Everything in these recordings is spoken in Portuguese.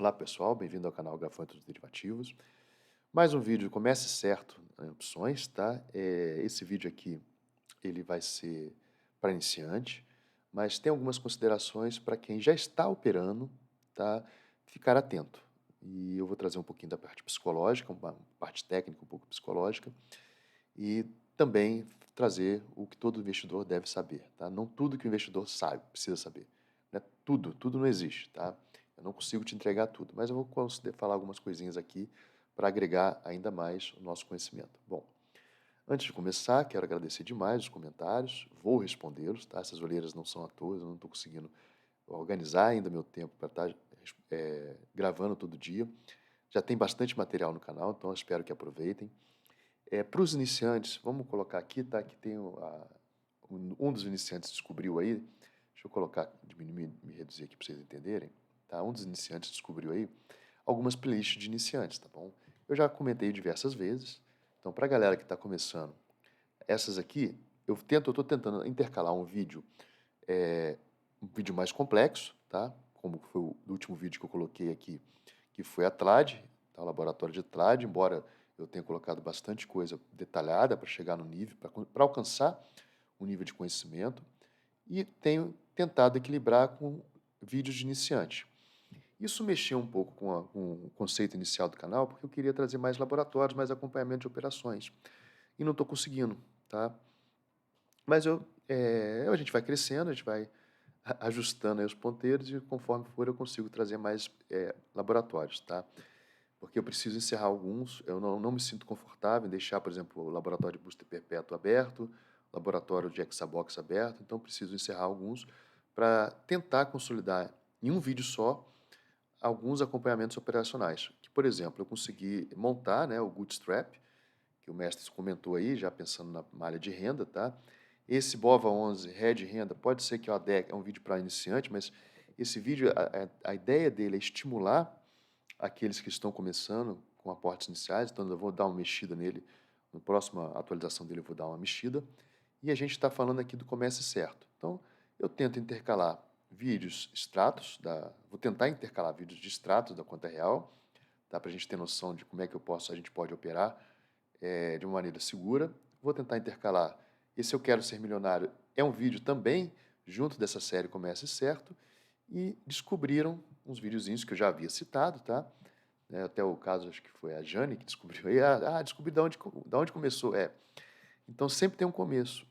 Olá pessoal, bem-vindo ao canal Grafante dos Derivativos. Mais um vídeo Comece Certo em Opções, tá? Esse vídeo aqui, ele vai ser para iniciante, mas tem algumas considerações para quem já está operando, tá? Ficar atento. E eu vou trazer um pouquinho da parte psicológica, uma parte técnica, um pouco psicológica, e também trazer o que todo investidor deve saber, tá? Não tudo que o investidor sabe, precisa saber, né? Tudo não existe, tá? Eu não consigo te entregar tudo, mas eu vou falar algumas coisinhas aqui para agregar ainda mais o nosso conhecimento. Bom, antes de começar, quero agradecer demais os comentários, vou respondê-los, tá? Essas olheiras não são à toa, eu não estou conseguindo organizar ainda meu tempo para estar gravando todo dia. Já tem bastante material no canal, então eu espero que aproveitem. Para os iniciantes, vamos colocar aqui, tá? Que tem um dos iniciantes descobriu aí, deixa eu colocar, diminuir, me reduzir aqui para vocês entenderem, tá? Um dos iniciantes descobriu aí algumas playlists de iniciantes, tá bom? Eu já comentei diversas vezes, então para a galera que está começando, essas aqui, eu estou tentando intercalar um vídeo mais complexo, tá? Como foi o último vídeo que eu coloquei aqui, que foi a TLAD, tá? O laboratório de TLAD, embora eu tenha colocado bastante coisa detalhada para chegar no nível, para alcançar o nível de conhecimento, e tenho tentado equilibrar com vídeos de iniciante. Isso mexeu um pouco com o conceito inicial do canal, porque eu queria trazer mais laboratórios, mais acompanhamento de operações, e não estou conseguindo, tá? Mas a gente vai crescendo, a gente vai ajustando aí os ponteiros e conforme for eu consigo trazer mais laboratórios, tá? Porque eu preciso encerrar alguns, eu não me sinto confortável em deixar, por exemplo, o laboratório de booster perpétuo aberto, laboratório de Hexabox aberto, então preciso encerrar alguns para tentar consolidar em um vídeo só alguns acompanhamentos operacionais. Que, por exemplo, eu consegui montar, né, o Bootstrap, que o mestre comentou aí, já pensando na malha de renda, tá? Esse BOVA 11 Red Renda pode ser que é um vídeo para iniciante, mas esse vídeo, a ideia dele é estimular aqueles que estão começando com aportes iniciais, então eu vou dar uma mexida nele, na próxima atualização dele eu vou dar uma mexida, e a gente está falando aqui do Comece Certo. Então, eu tento intercalar vídeos extratos, vou tentar intercalar vídeos de extratos da conta real, tá? Para a gente ter noção de como é que a gente pode operar de uma maneira segura. Vou tentar intercalar. Esse Eu Quero Ser Milionário é um vídeo também junto dessa série Comece Certo, e descobriram uns videozinhos que eu já havia citado, tá? Até o caso, acho que foi a Jane que descobriu aí. Descobri da onde começou. Então sempre tem um começo.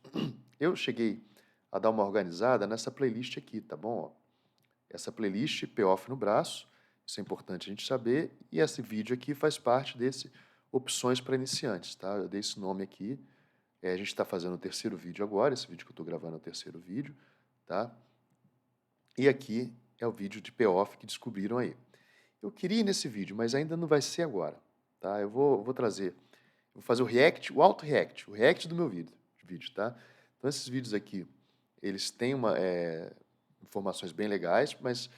Eu cheguei a dar uma organizada nessa playlist aqui, tá bom? Ó, essa playlist Payoff no braço, isso é importante a gente saber, e esse vídeo aqui faz parte desse Opções para Iniciantes, tá? Eu dei esse nome aqui, a gente está fazendo o terceiro vídeo agora, esse vídeo que eu estou gravando é o terceiro vídeo, tá? E aqui é o vídeo de payoff que descobriram aí. Eu queria ir nesse vídeo, mas ainda não vai ser agora, tá? Eu vou trazer, vou fazer o react, o auto-react, o react do meu vídeo, tá? Então esses vídeos aqui, eles têm informações bem legais, mas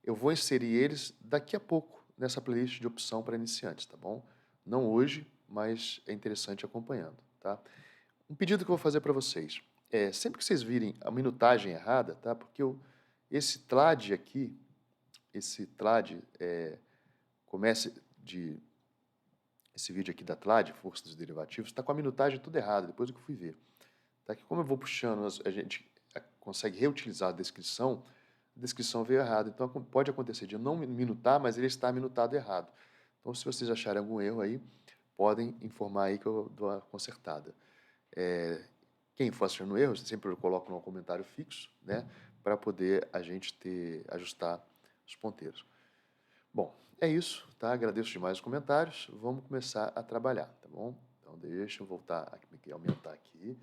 eu vou inserir eles daqui a pouco nessa playlist de opção para iniciantes, tá bom? Não hoje, mas é interessante acompanhando, tá? Um pedido que eu vou fazer para vocês sempre que vocês virem a minutagem errada, tá? Porque esse TLAD aqui, esse TLAD comece de esse vídeo aqui da TLAD, Força dos Derivativos, está com a minutagem tudo errada, depois do que eu fui ver. Tá? Que como eu vou puxando, a gente consegue reutilizar a descrição veio errada. Então pode acontecer de eu não minutar, mas ele está minutado errado. Então se vocês acharem algum erro aí, podem informar aí que eu dou a consertada. Quem for achando erros, sempre eu coloco no comentário fixo, né, para poder a gente ajustar os ponteiros. Bom, é isso, tá? Agradeço demais os comentários. Vamos começar a trabalhar, tá bom? Então deixa eu voltar aqui, aumentar aqui,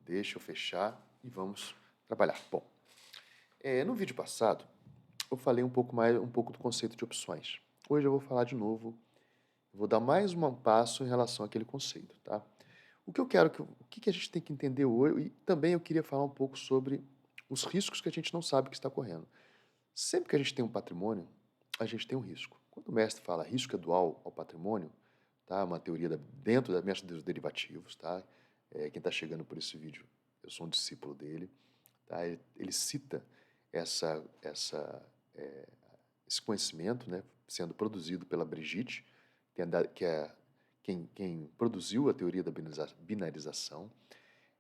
deixa eu fechar e vamos trabalhar. Bom, no vídeo passado eu falei um pouco do conceito de opções. Hoje eu vou falar de novo, vou dar mais um passo em relação àquele conceito, tá? O que eu quero, o que a gente tem que entender hoje, e também eu queria falar um pouco sobre os riscos que a gente não sabe que está correndo. Sempre que a gente tem um patrimônio, a gente tem um risco. Quando o mestre fala risco é dual ao patrimônio, tá? Uma teoria dentro da mestre dos derivativos, tá? Quem está chegando por esse vídeo, eu sou um discípulo dele, tá? Ele cita essa, essa, esse conhecimento, né? sendo produzido pela Brigitte, que é quem produziu a teoria da binarização.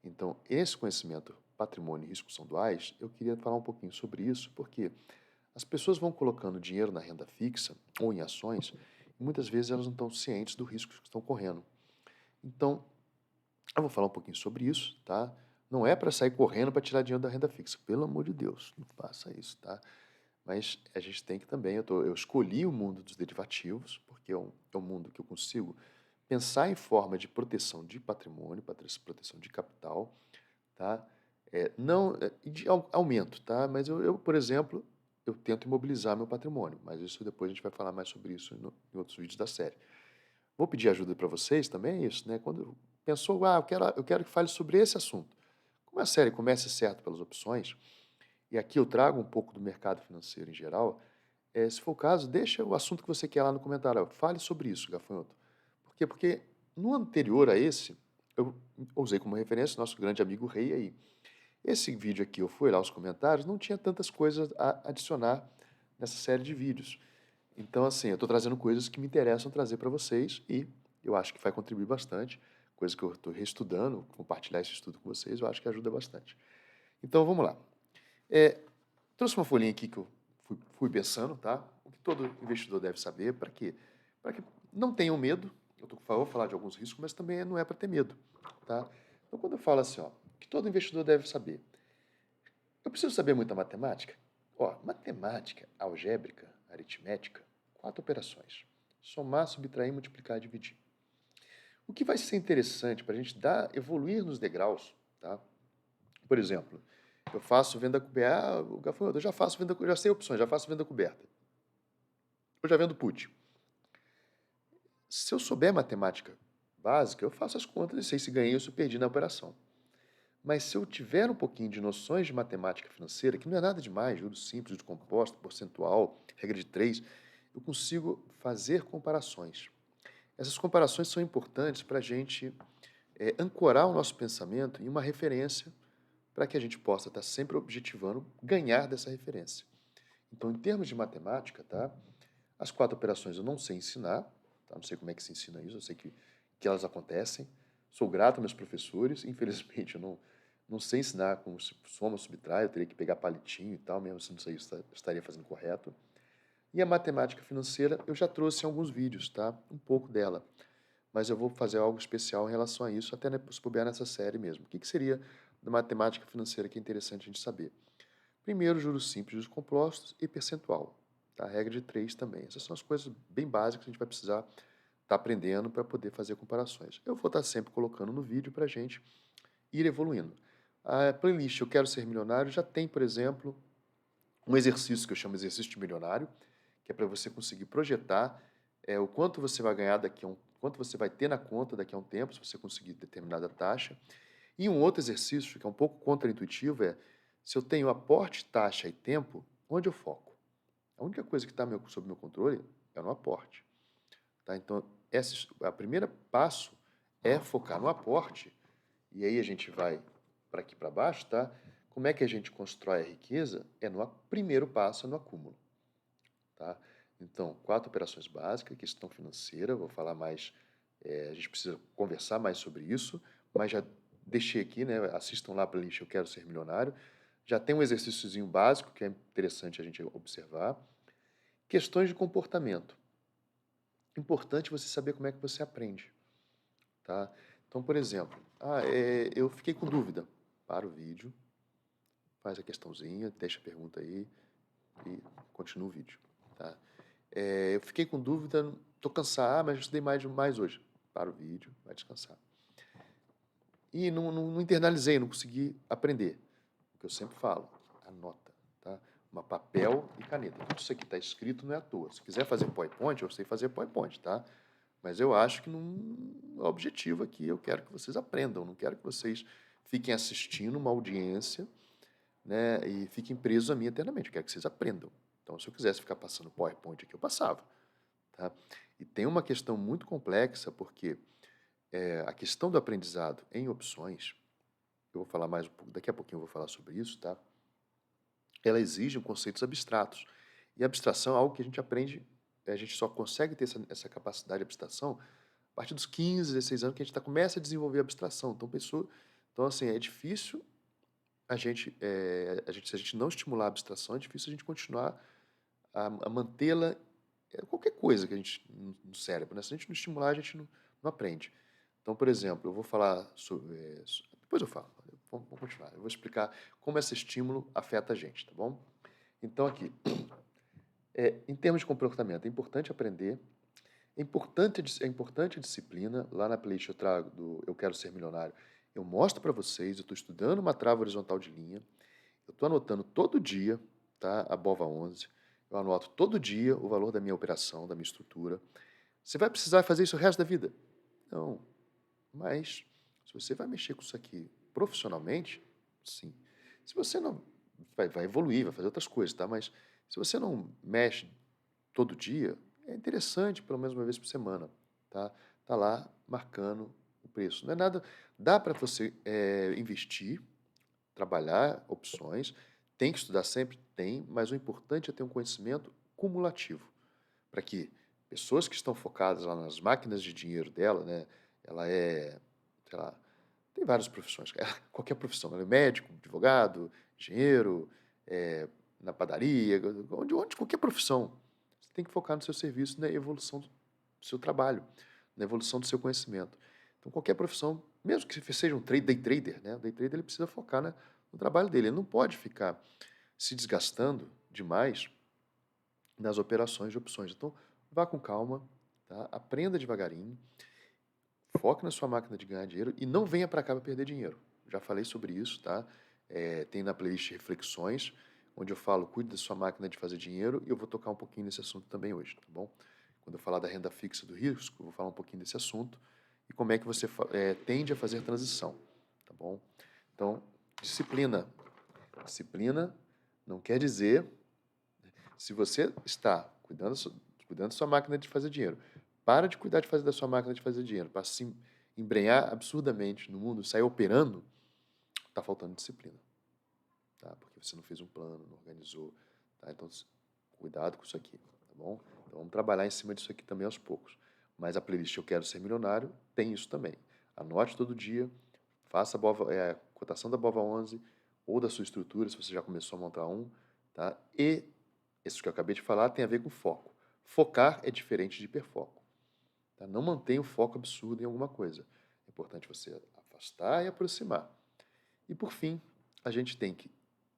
Então, esse conhecimento, patrimônio e risco são duais, eu queria falar um pouquinho sobre isso, porque as pessoas vão colocando dinheiro na renda fixa ou em ações, e muitas vezes elas não estão cientes do risco que estão correndo. Então, eu vou falar um pouquinho sobre isso, tá? Não é para sair correndo para tirar dinheiro da renda fixa, pelo amor de Deus, não faça isso, tá? Mas a gente tem que também, eu escolhi o mundo dos derivativos, porque é um mundo que eu consigo pensar em forma de proteção de patrimônio, proteção de capital, tá? Não, de aumento, tá? Mas por exemplo, eu tento imobilizar meu patrimônio, mas isso depois a gente vai falar mais sobre isso em outros vídeos da série. Vou pedir ajuda para vocês também, é isso, né? Quando pensou, eu quero que fale sobre esse assunto. Como a série começa certo pelas opções, e aqui eu trago um pouco do mercado financeiro em geral, se for o caso, deixa o assunto que você quer lá no comentário. Fale sobre isso, Gafanhoto. Por quê? Porque no anterior a esse, eu usei como referência nosso grande amigo Rei aí. Esse vídeo aqui, eu fui lá os comentários, não tinha tantas coisas a adicionar nessa série de vídeos. Então, assim, eu estou trazendo coisas que me interessam trazer para vocês e eu acho que vai contribuir bastante. Coisa que eu estou reestudando, compartilhar esse estudo com vocês, eu acho que ajuda bastante. Então, vamos lá. Trouxe uma folhinha aqui que eu fui pensando, tá? O que todo investidor deve saber, para quê? Para que não tenham medo. Vou falar de alguns riscos, mas também não é para ter medo, tá? Então, quando eu falo assim, ó, o que todo investidor deve saber, eu preciso saber muita matemática? Ó, matemática algébrica, aritmética, 4 operações. Somar, subtrair, multiplicar, dividir. O que vai ser interessante para a gente evoluir nos degraus, tá? Por exemplo, eu faço venda coberta, o Gafanhoto, eu já faço venda, já sei opções, já faço venda coberta. Eu já vendo put. Se eu souber matemática básica, eu faço as contas e sei se ganhei ou se perdi na operação. Mas se eu tiver um pouquinho de noções de matemática financeira, que não é nada demais, juros simples, juros compostos, percentual, regra de 3, eu consigo fazer comparações. Essas comparações são importantes para a gente ancorar o nosso pensamento em uma referência para que a gente possa estar sempre objetivando ganhar dessa referência. Então, em termos de matemática, tá? As 4 operações eu não sei ensinar, tá? Não sei como é que se ensina isso, eu sei que elas acontecem. Sou grato aos meus professores, infelizmente eu não sei ensinar como soma, subtrai, eu teria que pegar palitinho e tal, mesmo se não sei, eu estaria fazendo correto. E a matemática financeira eu já trouxe em alguns vídeos, tá? Um pouco dela. Mas eu vou fazer algo especial em relação a isso, até se puder nessa série mesmo. O que seria da matemática financeira que é interessante a gente saber? Primeiro, juros simples, juros compostos e percentual. Tá? A regra de 3 também. Essas são as coisas bem básicas que a gente vai precisar estar aprendendo para poder fazer comparações. Eu vou estar sempre colocando no vídeo para a gente ir evoluindo. A playlist Eu Quero Ser Milionário já tem, por exemplo, um exercício que eu chamo de exercício de milionário, que é para você conseguir projetar o quanto você vai ganhar quanto você vai ter na conta daqui a um tempo, se você conseguir determinada taxa. E um outro exercício, que é um pouco contraintuitivo, é se eu tenho aporte, taxa e tempo, onde eu foco? A única coisa que está sob meu controle é no aporte. Tá? Então, a primeira passo é focar no aporte, e aí a gente vai para aqui para baixo, tá? Como é que a gente constrói a riqueza? No primeiro passo, é no acúmulo. Tá? Então, 4 operações básicas, questão financeira, vou falar mais, a gente precisa conversar mais sobre isso, mas já deixei aqui, né? Assistam lá para a playlist Eu Quero Ser Milionário. Já tem um exercíciozinho básico que é interessante a gente observar. Questões de comportamento. Importante você saber como é que você aprende. Tá? Então, por exemplo, eu fiquei com dúvida. Para o vídeo, faz a questãozinha, deixa a pergunta aí e continua o vídeo. Tá? Eu fiquei com dúvida, estou cansado, mas eu estudei mais hoje. Para o vídeo, vai descansar. E não internalizei, não consegui aprender. O que eu sempre falo, anota, tá? Uma papel e caneta. Tudo isso aqui está escrito, não é à toa. Se quiser fazer PowerPoint, eu sei fazer PowerPoint, tá? Mas eu acho que o objetivo aqui, eu quero que vocês aprendam, não quero que vocês fiquem assistindo uma audiência, né, e fiquem presos a mim eternamente. Eu quero que vocês aprendam. Então, se eu quisesse ficar passando PowerPoint aqui, eu passava. Tá? E tem uma questão muito complexa, porque a questão do aprendizado em opções, eu vou falar mais um pouco, daqui a pouquinho eu vou falar sobre isso, tá? Ela exige conceitos abstratos. E abstração é algo que a gente aprende a gente só consegue ter essa capacidade de abstração a partir dos 15, 16 anos que a gente começa a desenvolver a abstração. Então, assim, é difícil se a gente não estimular a abstração, é difícil a gente continuar a mantê-la, qualquer coisa que a gente, no cérebro, né? Se a gente não estimular, a gente não aprende. Então, por exemplo, eu vou falar sobre, depois eu falo, vamos continuar. Eu vou explicar como esse estímulo afeta a gente, tá bom? Então, aqui, em termos de comportamento, é importante aprender, é importante a disciplina. Lá na playlist eu trago do Eu Quero Ser Milionário. Eu mostro para vocês, eu estou estudando uma trava horizontal de linha, eu estou anotando todo dia, tá, a BOVA 11, eu anoto todo dia o valor da minha operação, da minha estrutura. Você vai precisar fazer isso o resto da vida? Não, mas se você vai mexer com isso aqui profissionalmente, sim. Se você não... Vai evoluir, vai fazer outras coisas, tá? Mas se você não mexe todo dia, é interessante, pelo menos uma vez por semana, tá? Tá lá marcando o preço. Não é nada... Dá para você investir, trabalhar opções, tem que estudar sempre? Tem, mas o importante é ter um conhecimento cumulativo, para que pessoas que estão focadas lá nas máquinas de dinheiro dela, né, ela sei lá, tem várias profissões, qualquer profissão, ela é médico, advogado, engenheiro, na padaria, qualquer profissão, você tem que focar no seu serviço, na evolução do seu trabalho, na evolução do seu conhecimento. Então, qualquer profissão, mesmo que você seja um day trader, né, o day trader ele precisa focar no trabalho dele, ele não pode ficar se desgastando demais nas operações de opções. Então, vá com calma, tá? Aprenda devagarinho, foque na sua máquina de ganhar dinheiro e não venha para cá para perder dinheiro. Já falei sobre isso, tá? Tem na playlist Reflexões, onde eu falo, cuide da sua máquina de fazer dinheiro, e eu vou tocar um pouquinho nesse assunto também hoje, tá bom? Quando eu falar da renda fixa do risco, eu vou falar um pouquinho desse assunto e como é que você tende a fazer transição, tá bom? Então, disciplina. Disciplina não quer dizer, se você está cuidando da sua máquina de fazer dinheiro, para de cuidar da sua máquina de fazer dinheiro, para se embrenhar absurdamente no mundo, sair operando, está faltando disciplina, tá? Porque você não fez um plano, não organizou, tá? Então, cuidado com isso aqui, tá bom? Então, vamos trabalhar em cima disso aqui também aos poucos. Mas a playlist Eu Quero Ser Milionário tem isso também. Anote todo dia, faça a cotação da BOVA 11 ou da sua estrutura, se você já começou a montar um, tá? E isso que eu acabei de falar tem a ver com foco. Focar é diferente de hiperfoco. Tá? Não mantenha o foco absurdo em alguma coisa. É importante você afastar e aproximar. E, por fim, a gente tem que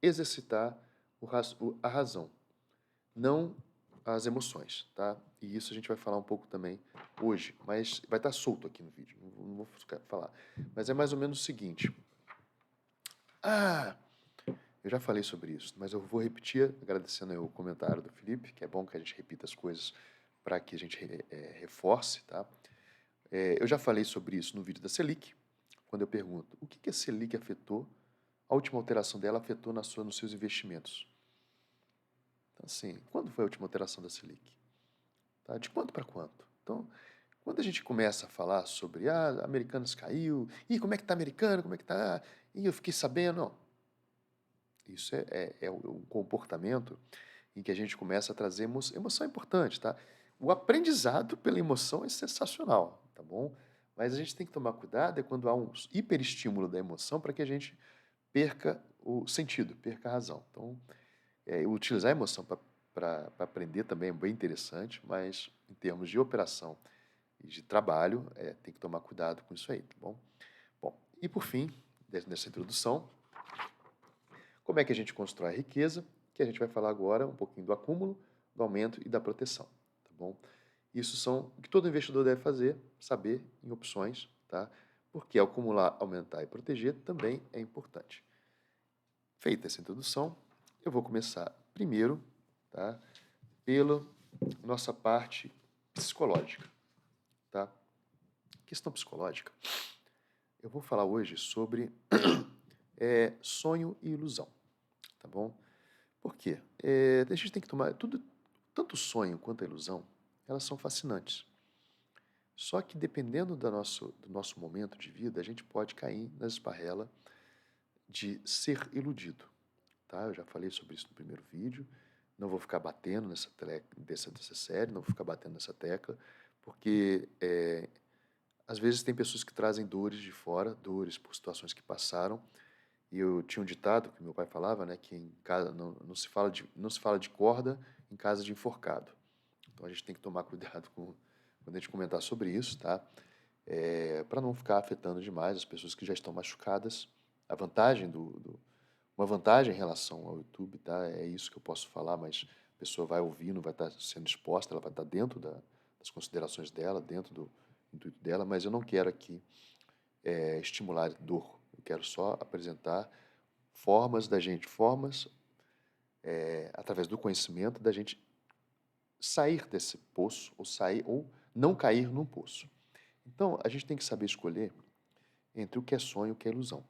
exercitar a razão, não as emoções, tá? E isso a gente vai falar um pouco também hoje, mas vai estar solto aqui no vídeo, não vou falar. Mas é mais ou menos o seguinte. Eu já falei sobre isso, mas eu vou repetir, agradecendo aí o comentário do Felipe, que é bom que a gente repita as coisas para que a gente reforce, tá? Eu já falei sobre isso no vídeo da Selic, quando eu pergunto o que a Selic afetou, a última alteração dela afetou nos seus investimentos. Então, assim, quando foi a última alteração da Selic? Tá? De quanto para quanto? Então, quando a gente começa a falar sobre Americanas caiu, como é que tá americano, como é que tá, eu fiquei sabendo, não. Isso é um comportamento em que a gente começa a trazer emoção. Emoção é importante, tá? O aprendizado pela emoção é sensacional, tá bom? Mas a gente tem que tomar cuidado quando há um hiperestímulo da emoção para que a gente perca o sentido, perca a razão. Então, utilizar a emoção para aprender também é bem interessante, mas em termos de operação e de trabalho, tem que tomar cuidado com isso aí, tá bom? Bom, e por fim, dessa introdução, como é que a gente constrói a riqueza? Que a gente vai falar agora um pouquinho do acúmulo, do aumento e da proteção, tá bom? Isso são o que todo investidor deve fazer, saber em opções, tá? Porque acumular, aumentar e proteger também é importante. Feita essa introdução, eu vou começar primeiro, tá? Pela nossa parte psicológica, tá? Questão psicológica. Eu vou falar hoje sobre sonho e ilusão, tá bom? Por quê? A gente tem que tomar tanto o sonho quanto a ilusão, elas são fascinantes. Só que dependendo do nosso momento de vida, a gente pode cair na esparrela de ser iludido, tá? Eu já falei sobre isso no primeiro vídeo, não vou ficar batendo dessa série, não vou ficar batendo nessa tecla, porque às vezes tem pessoas que trazem dores de fora, dores por situações que passaram, e eu tinha um ditado que meu pai falava, né, que em casa não se fala de corda em casa de enforcado. Então a gente tem que tomar cuidado quando a gente comentar sobre isso, tá? Para não ficar afetando demais as pessoas que já estão machucadas. A vantagem uma vantagem em relação ao YouTube, tá? É isso que eu posso falar, mas a pessoa vai ouvir, não vai estar sendo exposta, ela vai estar dentro das considerações dela, dentro do intuito dela, mas eu não quero aqui estimular dor. Eu quero só apresentar formas através do conhecimento da gente sair desse poço ou não cair num poço. Então, a gente tem que saber escolher entre o que é sonho e o que é ilusão.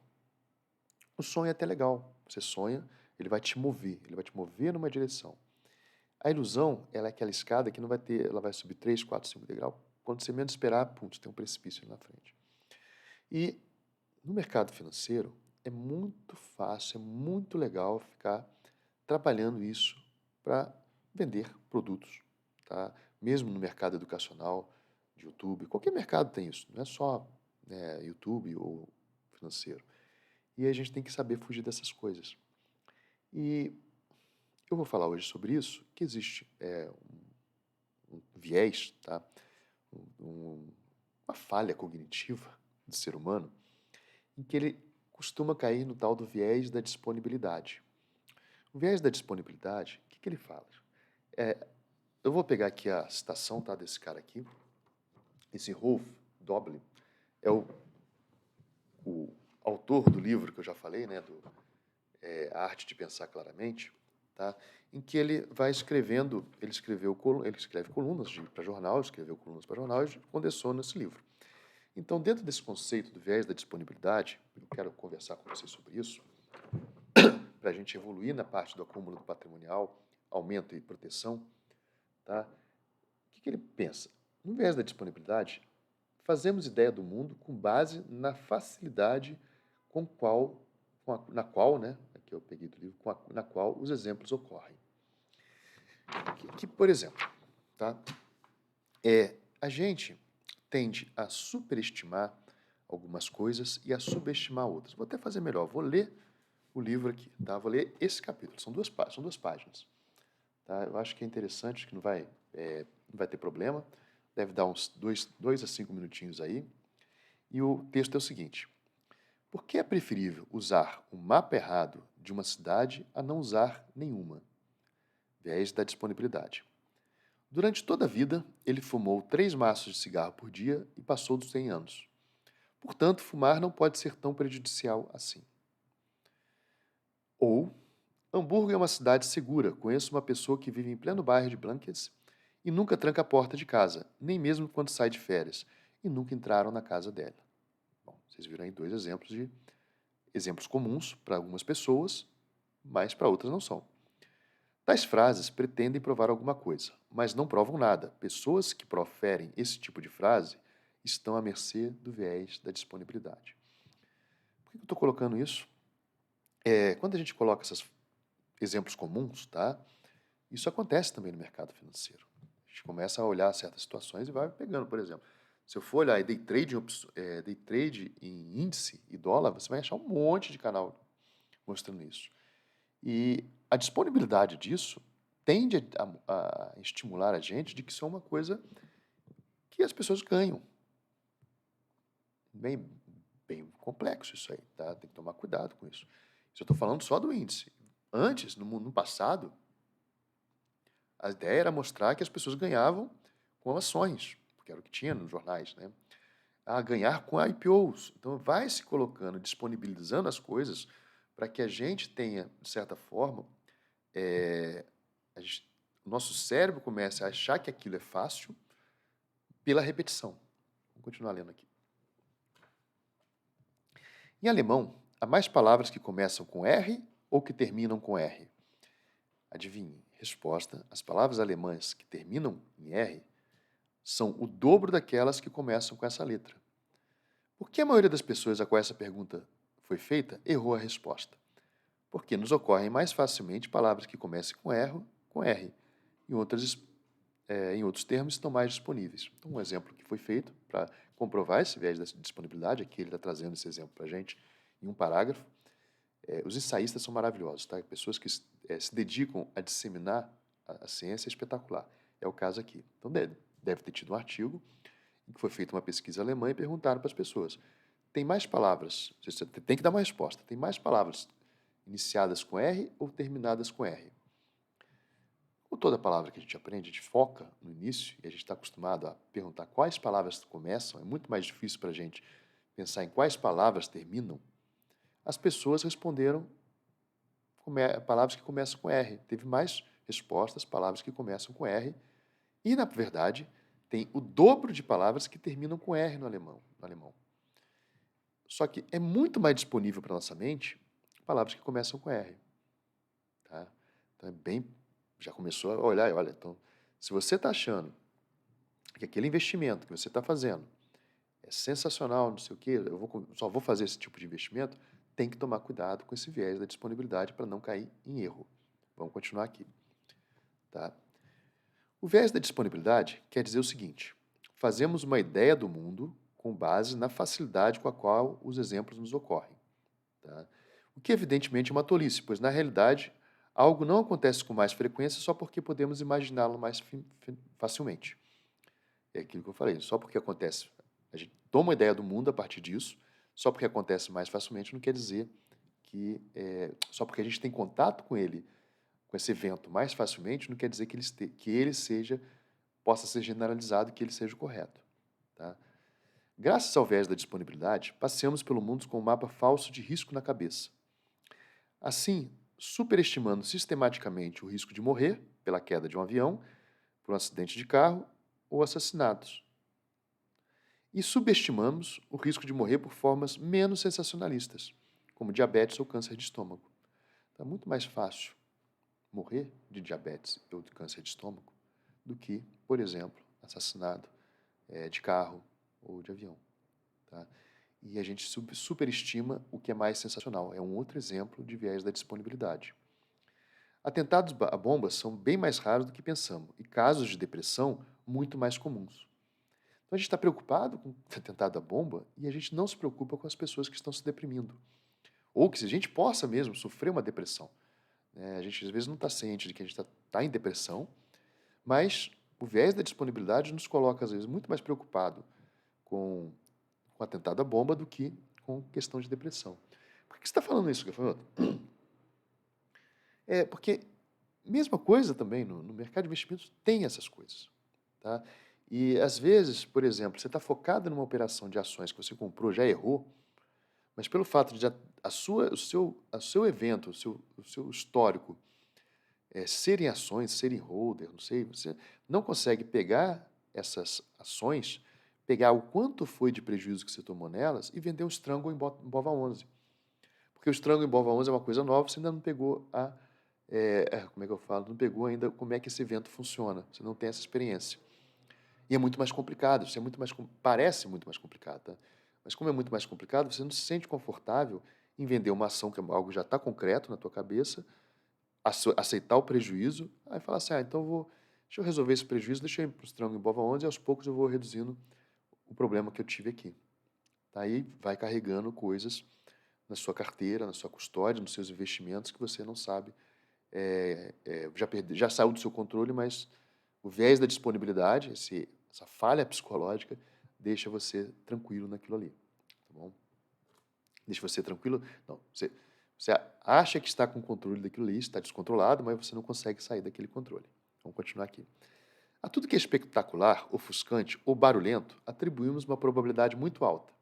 O sonho é até legal. Você sonha, ele vai te mover numa direção. A ilusão, ela é aquela escada que não vai ter, ela vai subir 3, 4, 5 degraus. Quando você menos esperar, pum, você tem um precipício ali na frente. E no mercado financeiro, é muito fácil, é muito legal ficar trabalhando isso para vender produtos, tá? Mesmo no mercado educacional, de YouTube, qualquer mercado tem isso, não é só YouTube ou financeiro. E a gente tem que saber fugir dessas coisas. E eu vou falar hoje sobre isso, que existe um viés, tá? Uma falha cognitiva do ser humano, em que ele costuma cair no tal do viés da disponibilidade. O viés da disponibilidade, o que ele fala? Eu vou pegar aqui a citação, tá, desse cara aqui. Esse Rolf Doblin é o autor do livro que eu já falei, né, A Arte de Pensar Claramente, tá? Em que ele vai escrevendo, ele escreve colunas para jornal, escreveu colunas para jornal e condensou nesse livro. Então, dentro desse conceito do viés da disponibilidade, eu quero conversar com vocês sobre isso, para a gente evoluir na parte do acúmulo patrimonial, aumento e proteção, tá? O que ele pensa? No viés da disponibilidade, fazemos ideia do mundo com base na facilidade na qual, né, aqui eu peguei do livro, na qual os exemplos ocorrem. Por exemplo, tá? A gente tende a superestimar algumas coisas e a subestimar outras. Vou até fazer melhor, vou ler o livro aqui, tá? Vou ler esse capítulo, são duas páginas. Tá? Eu acho que é interessante, que não vai ter problema, deve dar uns 2 a 5 minutinhos aí. E o texto é o seguinte: por que é preferível usar o mapa errado de uma cidade a não usar nenhuma? Viés da disponibilidade. Durante toda a vida, ele fumou 3 maços de cigarro por dia e passou dos 100 anos. Portanto, fumar não pode ser tão prejudicial assim. Ou, Hamburgo é uma cidade segura. Conheço uma pessoa que vive em pleno bairro de Blankets e nunca tranca a porta de casa, nem mesmo quando sai de férias, e nunca entraram na casa dela. Bom, vocês viram aí 2 exemplos comuns para algumas pessoas, mas para outras não são. Tais frases pretendem provar alguma coisa, mas não provam nada. Pessoas que proferem esse tipo de frase estão à mercê do viés da disponibilidade. Por que eu estou colocando isso? Quando a gente coloca esses exemplos comuns, tá? Isso acontece também no mercado financeiro. A gente começa a olhar certas situações e vai pegando, por exemplo. Se eu for olhar day trade em índice e dólar, você vai achar um monte de canal mostrando isso. E a disponibilidade disso tende a estimular a gente de que isso é uma coisa que as pessoas ganham. Bem complexo isso aí, tá? Tem que tomar cuidado com isso. Isso eu estou falando só do índice. Antes, no passado, a ideia era mostrar que as pessoas ganhavam com ações, porque era o que tinha nos jornais, né? A ganhar com IPOs. Então, vai se colocando, disponibilizando as coisas para que a gente tenha, de certa forma, o nosso cérebro comece a achar que aquilo é fácil pela repetição. Vamos continuar lendo aqui. Em alemão, há mais palavras que começam com R ou que terminam com R? Adivinhe. Resposta: as palavras alemãs que terminam em R são o dobro daquelas que começam com essa letra. Por que a maioria das pessoas a qual essa pergunta foi feita errou a resposta? Porque nos ocorrem mais facilmente palavras que comecem com com R. Em outros termos, estão mais disponíveis. Então, um exemplo que foi feito para comprovar esse viés da disponibilidade, aqui ele está trazendo esse exemplo para a gente em um parágrafo. Os ensaístas são maravilhosos, tá? Pessoas que se dedicam a disseminar a ciência é espetacular. É o caso aqui. Então, deve ter tido um artigo em que foi feita uma pesquisa alemã e perguntaram para as pessoas: tem mais palavras? Você tem que dar uma resposta. Tem mais palavras iniciadas com R ou terminadas com R? Como toda palavra que a gente aprende, a gente foca no início e a gente está acostumado a perguntar quais palavras começam, é muito mais difícil para a gente pensar em quais palavras terminam. As pessoas responderam palavras que começam com R. Teve mais respostas, palavras que começam com R. E, na verdade, tem o dobro de palavras que terminam com R no alemão. Só que é muito mais disponível para a nossa mente palavras que começam com R. Tá? Então, já começou a olhar e olha, então, se você está achando que aquele investimento que você está fazendo é sensacional, não sei o quê, só vou fazer esse tipo de investimento, tem que tomar cuidado com esse viés da disponibilidade para não cair em erro. Vamos continuar aqui. Tá? O viés da disponibilidade quer dizer o seguinte: fazemos uma ideia do mundo com base na facilidade com a qual os exemplos nos ocorrem. Tá? O que evidentemente é uma tolice, pois na realidade algo não acontece com mais frequência só porque podemos imaginá-lo mais facilmente. É aquilo que eu falei, só porque acontece, a gente toma uma ideia do mundo a partir disso, só porque acontece mais facilmente não quer dizer que, só porque a gente tem contato com ele, com esse evento mais facilmente, não quer dizer que ele possa ser generalizado e que ele seja o correto. Tá? Graças ao viés da disponibilidade, passeamos pelo mundo com um mapa falso de risco na cabeça. Assim, superestimando sistematicamente o risco de morrer pela queda de um avião, por um acidente de carro ou assassinatos. E subestimamos o risco de morrer por formas menos sensacionalistas, como diabetes ou câncer de estômago. Então, é muito mais fácil morrer de diabetes ou de câncer de estômago do que, por exemplo, assassinado de carro ou de avião. Tá? E a gente superestima o que é mais sensacional. É um outro exemplo de viés da disponibilidade. Atentados a bombas são bem mais raros do que pensamos e casos de depressão muito mais comuns. Então a gente está preocupado com o atentado à bomba e a gente não se preocupa com as pessoas que estão se deprimindo. Ou que se a gente possa mesmo sofrer uma depressão. A gente às vezes não está ciente de que a gente está em depressão, mas o viés da disponibilidade nos coloca às vezes muito mais preocupado com o atentado à bomba do que com questão de depressão. Por que você está falando isso, Gafanhoto? Porque mesma coisa também no mercado de investimentos tem essas coisas. Tá? E às vezes, por exemplo, você está focado numa operação de ações que você comprou, já errou, mas pelo fato de o seu evento, o seu histórico serem ações, serem holder, não sei, você não consegue pegar essas ações, pegar o quanto foi de prejuízo que você tomou nelas e vender o Strangle em Bova 11. Porque o Strangle em Bova 11 é uma coisa nova, você ainda não pegou como é que eu falo? Não pegou ainda como é que esse evento funciona, você não tem essa experiência. E é muito mais complicado, parece muito mais complicado, tá? Mas como é muito mais complicado, você não se sente confortável em vender uma ação que algo já está concreto na tua cabeça, aceitar o prejuízo, aí falar assim, então deixa eu resolver esse prejuízo, deixa eu ir para o Strangle em Bova 11 e aos poucos eu vou reduzindo o problema que eu tive aqui. Tá? Aí vai carregando coisas na sua carteira, na sua custódia, nos seus investimentos que você não sabe, já saiu do seu controle, mas o viés da disponibilidade, essa falha psicológica, deixa você tranquilo naquilo ali. Tá bom? Deixa você tranquilo. Não, você acha que está com controle daquilo ali, está descontrolado, mas você não consegue sair daquele controle. Vamos continuar aqui. A tudo que é espetacular, ofuscante ou barulhento, atribuímos uma probabilidade muito alta.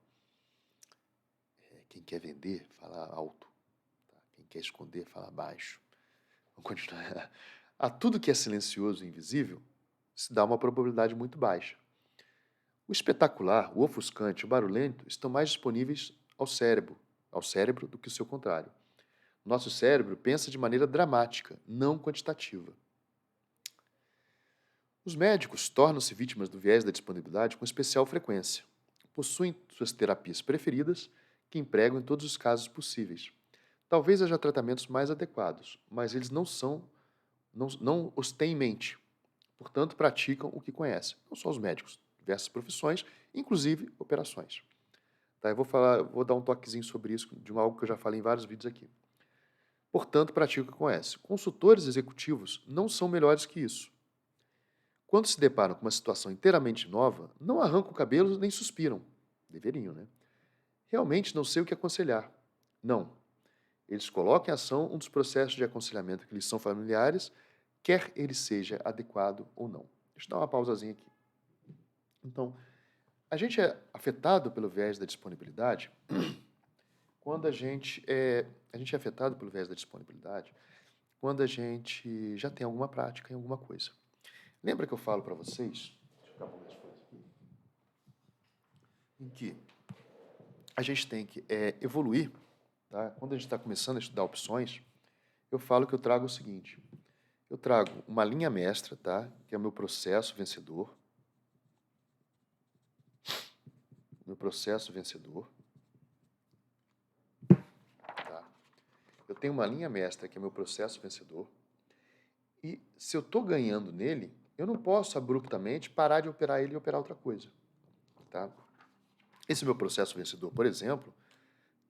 Quem quer vender, fala alto. Tá? Quem quer esconder, fala baixo. Vamos continuar. A tudo que é silencioso e invisível, se dá uma probabilidade muito baixa. O espetacular, o ofuscante, o barulhento estão mais disponíveis ao cérebro do que o seu contrário. Nosso cérebro pensa de maneira dramática, não quantitativa. Os médicos tornam-se vítimas do viés da disponibilidade com especial frequência. Possuem suas terapias preferidas, que empregam em todos os casos possíveis. Talvez haja tratamentos mais adequados, mas eles não não os têm em mente. Portanto, praticam o que conhecem. Não só os médicos, diversas profissões, inclusive operações. Tá? Eu vou dar um toquezinho sobre isso, de algo que eu já falei em vários vídeos aqui. Portanto, praticam o que conhecem. Consultores executivos não são melhores que isso. Quando se deparam com uma situação inteiramente nova, não arrancam o cabelo nem suspiram. Deveriam, né? Realmente não sei o que aconselhar. Não. Eles colocam em ação um dos processos de aconselhamento que lhes são familiares, quer ele seja adequado ou não. Deixa eu dar uma pausazinha aqui. Então, a gente é afetado pelo viés da disponibilidade quando a gente é afetado pelo viés da disponibilidade quando a gente já tem alguma prática em alguma coisa. Lembra que eu falo para vocês, deixa eu ficar com minhas folhas aqui, em que a gente tem que evoluir, tá? Quando a gente está começando a estudar opções, eu falo que eu trago o seguinte, eu trago uma linha mestra, tá? Que é o meu processo vencedor, tá? Eu tenho uma linha mestra que é meu processo vencedor, e se eu estou ganhando nele, eu não posso abruptamente parar de operar ele e operar outra coisa, tá? Esse meu processo vencedor, por exemplo,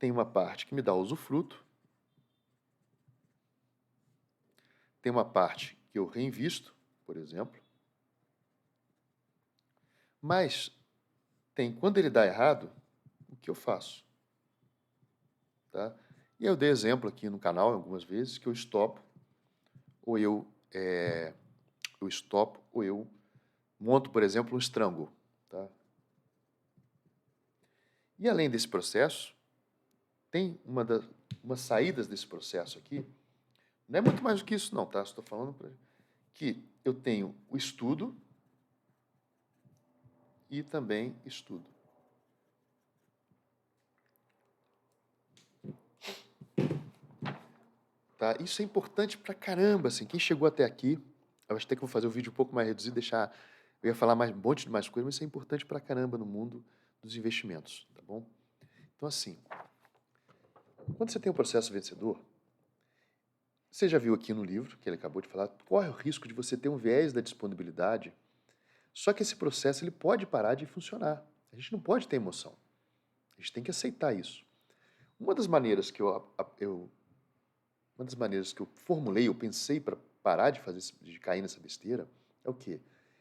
tem uma parte que me dá usufruto, tem uma parte que eu reinvisto, por exemplo, mas tem, quando ele dá errado, o que eu faço? Tá? E eu dei exemplo aqui no canal algumas vezes que eu estopo, ou eu monto, por exemplo, um estrango. Tá? E além desse processo, tem umas saídas desse processo aqui, não é muito mais do que isso não, tá? Estou falando que eu tenho o estudo e também estudo. Tá? Isso é importante pra caramba, assim, quem chegou até aqui, eu acho até que eu vou fazer um vídeo um pouco mais reduzido, eu ia falar um monte de mais coisas, mas isso é importante pra caramba no mundo dos investimentos, tá bom? Então, assim, quando você tem um processo vencedor, você já viu aqui no livro, que ele acabou de falar, corre o risco de você ter um viés da disponibilidade, só que esse processo ele pode parar de funcionar. A gente não pode ter emoção. A gente tem que aceitar isso. Uma das maneiras que eu formulei, eu pensei para parar de cair nessa besteira, é o quê?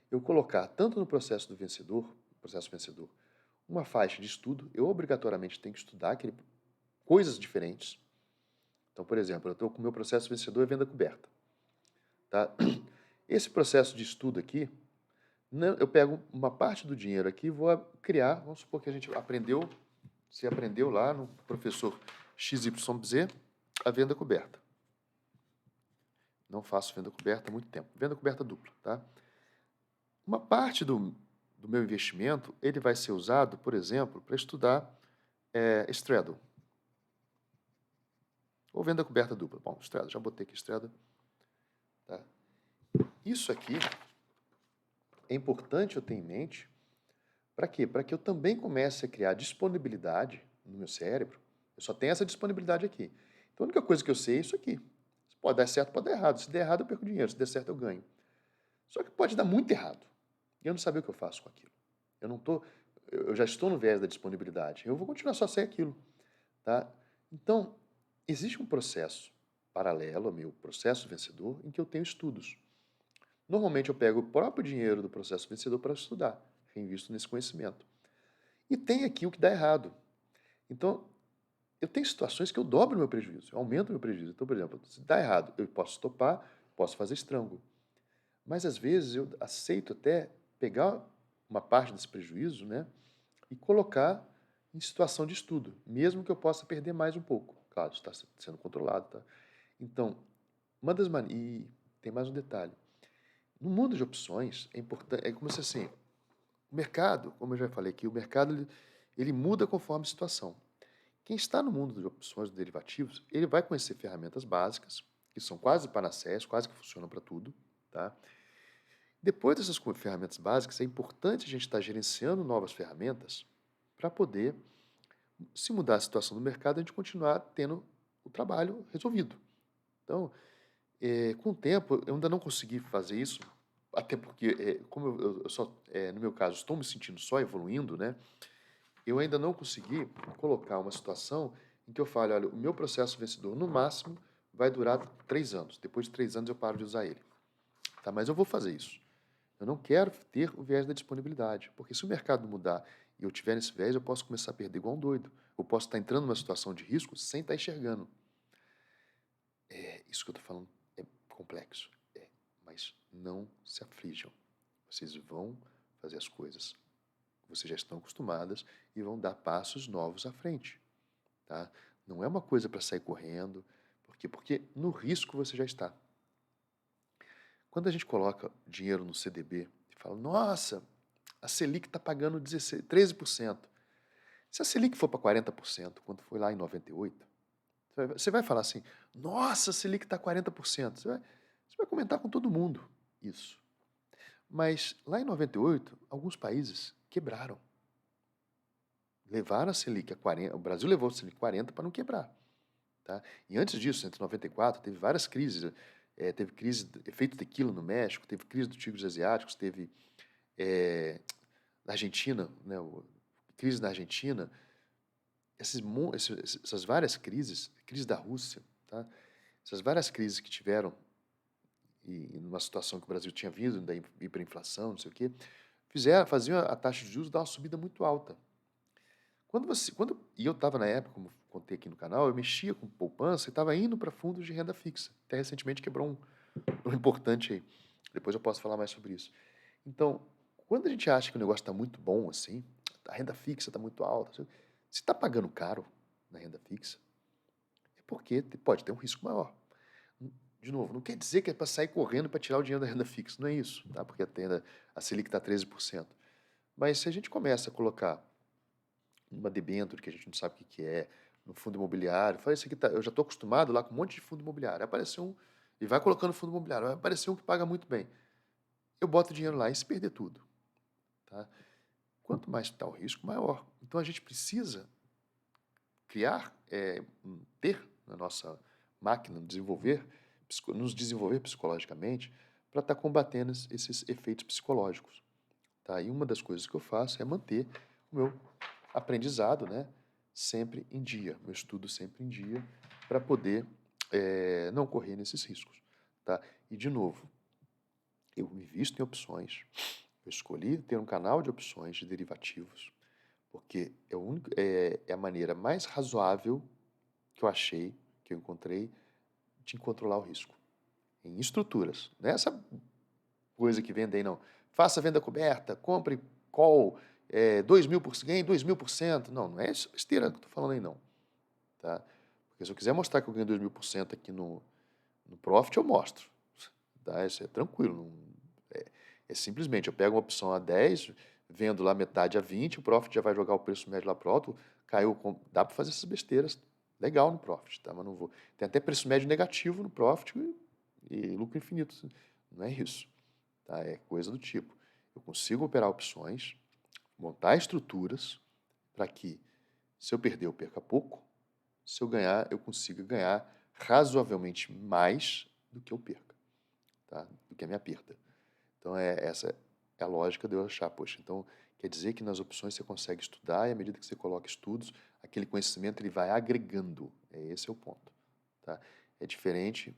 Eu colocar tanto no processo vencedor, uma faixa de estudo, eu obrigatoriamente tenho que estudar coisas diferentes. Então, por exemplo, eu estou com o meu processo vencedor é venda coberta. Tá? Esse processo de estudo aqui, eu pego uma parte do dinheiro aqui e vou criar, vamos supor que você aprendeu lá no professor XYZ a venda coberta. Não faço venda coberta há muito tempo. Venda coberta dupla, tá? Uma parte do meu investimento, ele vai ser usado, por exemplo, para estudar Straddle. Ou venda coberta dupla. Bom, Straddle, já botei aqui Straddle. Tá? Isso aqui é importante eu ter em mente. Para quê? Para que eu também comece a criar disponibilidade no meu cérebro. Eu só tenho essa disponibilidade aqui. Então, a única coisa que eu sei é isso aqui. Se pode dar certo, pode dar errado. Se der errado, eu perco dinheiro. Se der certo, eu ganho. Só que pode dar muito errado. E eu não sabia o que eu faço com aquilo. Eu já estou no viés da disponibilidade. Eu vou continuar só a ser aquilo. Tá? Então, existe um processo paralelo ao meu processo vencedor em que eu tenho estudos. Normalmente eu pego o próprio dinheiro do processo vencedor para estudar, reinvisto nesse conhecimento. E tem aqui o que dá errado. Então, eu tenho situações que eu dobro o meu prejuízo, eu aumento o meu prejuízo. Então, por exemplo, se dá errado, eu posso estopar, posso fazer estrango. Mas, às vezes, eu aceito até pegar uma parte desse prejuízo, né, e colocar em situação de estudo, mesmo que eu possa perder mais um pouco. Claro, está sendo controlado. Tá? Então, e tem mais um detalhe. No mundo de opções, é importante, é como se assim, o mercado, como eu já falei aqui, o mercado ele muda conforme a situação. Quem está no mundo de opções de derivativos, ele vai conhecer ferramentas básicas, que são quase panaceias, quase que funcionam para tudo. Tá? Depois dessas ferramentas básicas, é importante a gente estar gerenciando novas ferramentas para poder, se mudar a situação do mercado, a gente continuar tendo o trabalho resolvido. Então, Com o tempo, eu ainda não consegui fazer isso, até porque, como eu só, no meu caso, estou me sentindo só evoluindo, né? Eu ainda não consegui colocar uma situação em que eu fale, olha, o meu processo vencedor, no máximo, vai durar 3 anos. Depois de 3 anos eu paro de usar ele. Tá? Mas eu vou fazer isso. Eu não quero ter o viés da disponibilidade, porque se o mercado mudar e eu tiver nesse viés, eu posso começar a perder igual um doido. Eu posso estar entrando numa situação de risco sem estar enxergando. Isso que eu estou falando é complexo. Mas não se aflijam. Vocês vão fazer as coisas. Vocês já estão acostumadas e vão dar passos novos à frente. Tá? Não é uma coisa para sair correndo. Por quê? Porque no risco você já está. Quando a gente coloca dinheiro no CDB e fala, nossa, a Selic está pagando 13%. Se a Selic for para 40%, quando foi lá em 98, você vai falar assim, nossa, a Selic está 40%. Você vai comentar com todo mundo isso. Mas lá em 98, alguns países quebraram. Levaram a Selic a 40%, o Brasil levou a Selic 40% para não quebrar. Tá? E antes disso, entre 94, teve várias crises. Teve crise do efeito tequila no México, teve crise dos tigres asiáticos, teve na Argentina, né, crise na Argentina, essas várias crises, crise da Rússia, tá? Essas várias crises que tiveram, e numa situação que o Brasil tinha vindo, da hiperinflação, não sei o quê, faziam a taxa de juros dar uma subida muito alta. E eu estava na época, como contei aqui no canal, eu mexia com poupança e estava indo para fundos de renda fixa. Até recentemente quebrou um importante aí. Depois eu posso falar mais sobre isso. Então, quando a gente acha que o negócio está muito bom assim, a renda fixa está muito alta, se está pagando caro na renda fixa, é porque pode ter um risco maior. De novo, não quer dizer que é para sair correndo para tirar o dinheiro da renda fixa, não é isso, tá? Porque a Selic está 13%. Mas se a gente começa a colocar uma debênture que a gente não sabe o que é, no fundo imobiliário, fala, isso aqui eu já estou acostumado lá com um monte de fundo imobiliário, apareceu um, e vai colocando fundo imobiliário, vai aparecer um que paga muito bem. Eu boto dinheiro lá e se perder tudo. Tá? Quanto mais está o risco, maior. Então a gente precisa criar, ter na nossa máquina, nos desenvolver psicologicamente para estar combatendo esses efeitos psicológicos. Tá? E uma das coisas que eu faço é manter o meu aprendizado, né, sempre em dia, meu estudo sempre em dia, para poder não correr nesses riscos. Tá? E, de novo, eu invisto em opções, eu escolhi ter um canal de opções de derivativos, porque é a maneira mais razoável que eu achei, que eu encontrei, de controlar o risco. Em estruturas. Não é essa coisa que vendem, não. Faça venda coberta, compre call, 2.000%, ganhe 2.000%. Não, não é essa besteira que eu estou falando aí, não. Tá? Porque se eu quiser mostrar que eu ganho 2.000% aqui no Profit, eu mostro. Tá? Isso é tranquilo. É simplesmente, eu pego uma opção a 10, vendo lá metade a 20, o Profit já vai jogar o preço médio lá para alto, caiu, dá para fazer essas besteiras legal no Profit, tá? Mas não vou. Tem até preço médio negativo no Profit e lucro infinito. Não é isso. Tá? É coisa do tipo. Eu consigo operar opções, montar estruturas para que, se eu perder, eu perca pouco. Se eu ganhar, eu consiga ganhar razoavelmente mais do que eu perca, tá? Do que a minha perda. Então, essa é a lógica de eu achar, poxa, então quer dizer que nas opções você consegue estudar e à medida que você coloca estudos, aquele conhecimento ele vai agregando. Esse é o ponto. Tá? É diferente,